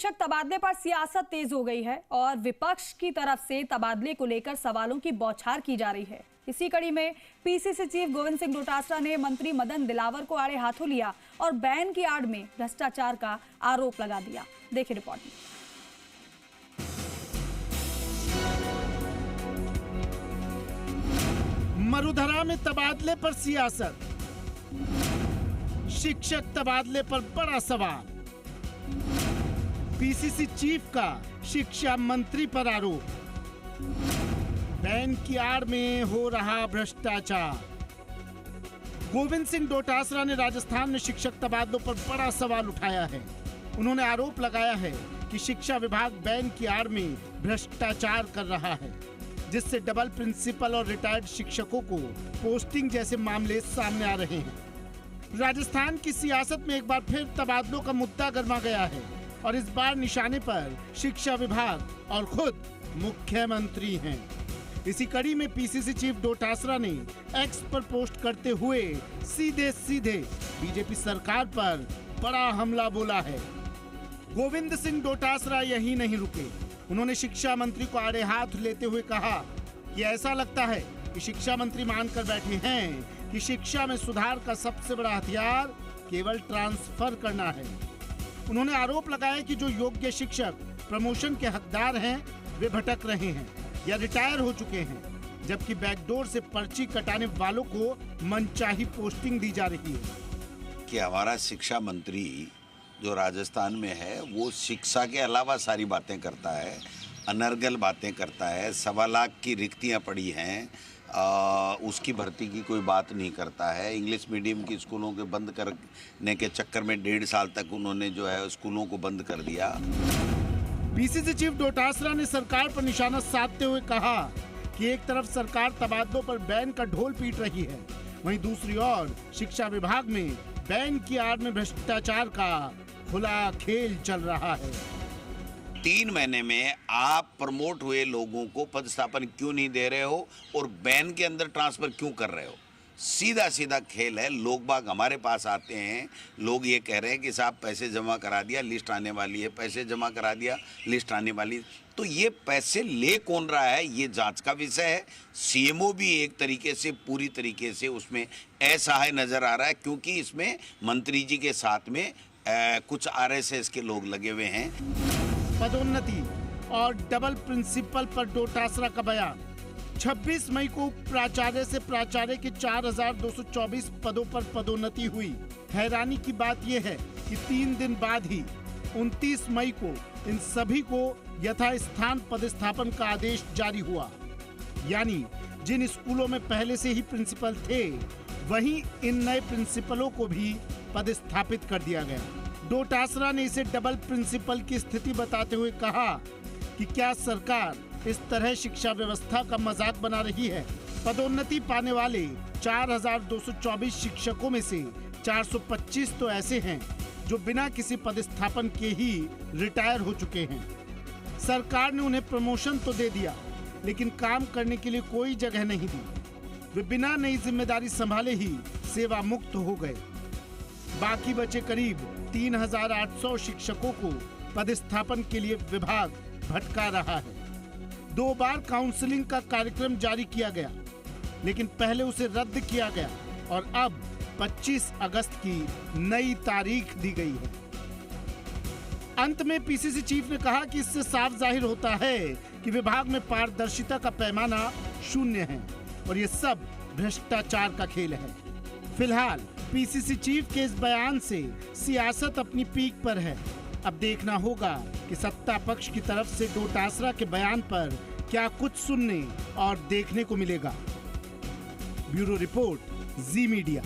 शिक्षक तबादले पर सियासत तेज हो गई है और विपक्ष की तरफ से तबादले को लेकर सवालों की बौछार की जा रही है। इसी कड़ी में पीसीसी चीफ गोविंद सिंह डोटासरा ने मंत्री मदन दिलावर को आड़े हाथों लिया और बैन की आड़ में भ्रष्टाचार का आरोप लगा दिया। देखिए रिपोर्ट में। मरुधरा में तबादले पर सियासत, शिक्षक तबादले पर बड़ा सवाल, पीसीसी चीफ का शिक्षा मंत्री पर आरोप, बैन की आड़ में हो रहा भ्रष्टाचार। गोविंद सिंह डोटासरा ने राजस्थान में शिक्षक तबादलों पर बड़ा सवाल उठाया है। उन्होंने आरोप लगाया है कि शिक्षा विभाग बैन की आड़ में भ्रष्टाचार कर रहा है, जिससे डबल प्रिंसिपल और रिटायर्ड शिक्षकों को पोस्टिंग जैसे मामले सामने आ रहे हैं। राजस्थान की सियासत में एक बार फिर तबादलों का मुद्दा गर्मा गया है और इस बार निशाने पर शिक्षा विभाग और खुद मुख्यमंत्री हैं। इसी कड़ी में पीसीसी चीफ डोटासरा ने एक्स पर पोस्ट करते हुए सीधे सीधे बीजेपी सरकार पर बड़ा हमला बोला है। गोविंद सिंह डोटासरा यही नहीं रुके। उन्होंने शिक्षा मंत्री को आड़े हाथ लेते हुए कहा कि ऐसा लगता है कि शिक्षा मंत्री मानकर बैठे हैं कि शिक्षा में सुधार का सबसे बड़ा हथियार केवल ट्रांसफर करना है। उन्होंने आरोप लगाया कि जो योग्य शिक्षक प्रमोशन के हकदार हैं वे भटक रहे हैं या रिटायर हो चुके हैं, जबकि बैकडोर से पर्ची कटाने वालों को मनचाही पोस्टिंग दी जा रही है। कि हमारा शिक्षा मंत्री जो राजस्थान में है वो शिक्षा के अलावा सारी बातें करता है, अनर्गल बातें करता है। 1.25 लाख की रिक्तियां पड़ी हैं, उसकी भर्ती की कोई बात नहीं करता है। इंग्लिश मीडियम की स्कूलों के बंद करने के चक्कर में 1.5 साल तक उन्होंने जो है स्कूलों को बंद कर दिया। पीसीसी चीफ डोटासरा ने सरकार पर निशाना साधते हुए कहा कि एक तरफ सरकार तबादलों पर बैन का ढोल पीट रही है, वहीं दूसरी ओर शिक्षा विभाग में बैन की आड़ में भ्रष्टाचार का खुला खेल चल रहा है। 3 महीने में आप प्रमोट हुए लोगों को पदस्थापन क्यों नहीं दे रहे हो और बैन के अंदर ट्रांसफर क्यों कर रहे हो? सीधा सीधा खेल है। लोग बाग हमारे पास आते हैं, लोग ये कह रहे हैं कि साहब पैसे जमा करा दिया, लिस्ट आने वाली है, पैसे जमा करा दिया, लिस्ट आने वाली। तो ये पैसे ले कौन रहा है, ये जांच का विषय है। सीएमओ भी एक तरीके से पूरी तरीके से उसमें असहाय नजर आ रहा है, क्योंकि इसमें मंत्री जी के साथ में कुछ आरएसएस के लोग लगे हुए हैं। पदोन्नति और डबल प्रिंसिपल पर डोटासरा का बयान। 26 मई को प्राचार्य से प्राचार्य के 4224 पदों पर पदोन्नति हुई। हैरानी की बात यह है कि 3 दिन बाद ही 29 मई को इन सभी को यथास्थान पदस्थापन का आदेश जारी हुआ। यानी जिन स्कूलों में पहले से ही प्रिंसिपल थे, वहीं इन नए प्रिंसिपलों को भी पदस्थापित कर दिया गया। डोटासरा ने इसे डबल प्रिंसिपल की स्थिति बताते हुए कहा कि क्या सरकार इस तरह शिक्षा व्यवस्था का मजाक बना रही है। पदोन्नति पाने वाले 4224 शिक्षकों में से 425 तो ऐसे हैं जो बिना किसी पदस्थापन के ही रिटायर हो चुके हैं। सरकार ने उन्हें प्रमोशन तो दे दिया, लेकिन काम करने के लिए कोई जगह नहीं दी। वे बिना नई जिम्मेदारी संभाले ही सेवा मुक्त हो गए। बाकी बचे करीब 3800 शिक्षकों को पदस्थापन के लिए विभाग भटका रहा है। 2 बार काउंसलिंग का कार्यक्रम जारी किया गया, लेकिन पहले उसे रद्द किया गया और अब 25 अगस्त की नई तारीख दी गई है। अंत में पीसीसी चीफ ने कहा कि इससे साफ जाहिर होता है कि विभाग में पारदर्शिता का पैमाना शून्य है और ये सब भ्रष्टाचार का खेल है। फिलहाल पीसीसी चीफ के इस बयान से सियासत अपनी पीक पर है। अब देखना होगा कि सत्ता पक्ष की तरफ से डोटासरा के बयान पर क्या कुछ सुनने और देखने को मिलेगा। ब्यूरो रिपोर्ट, जी मीडिया।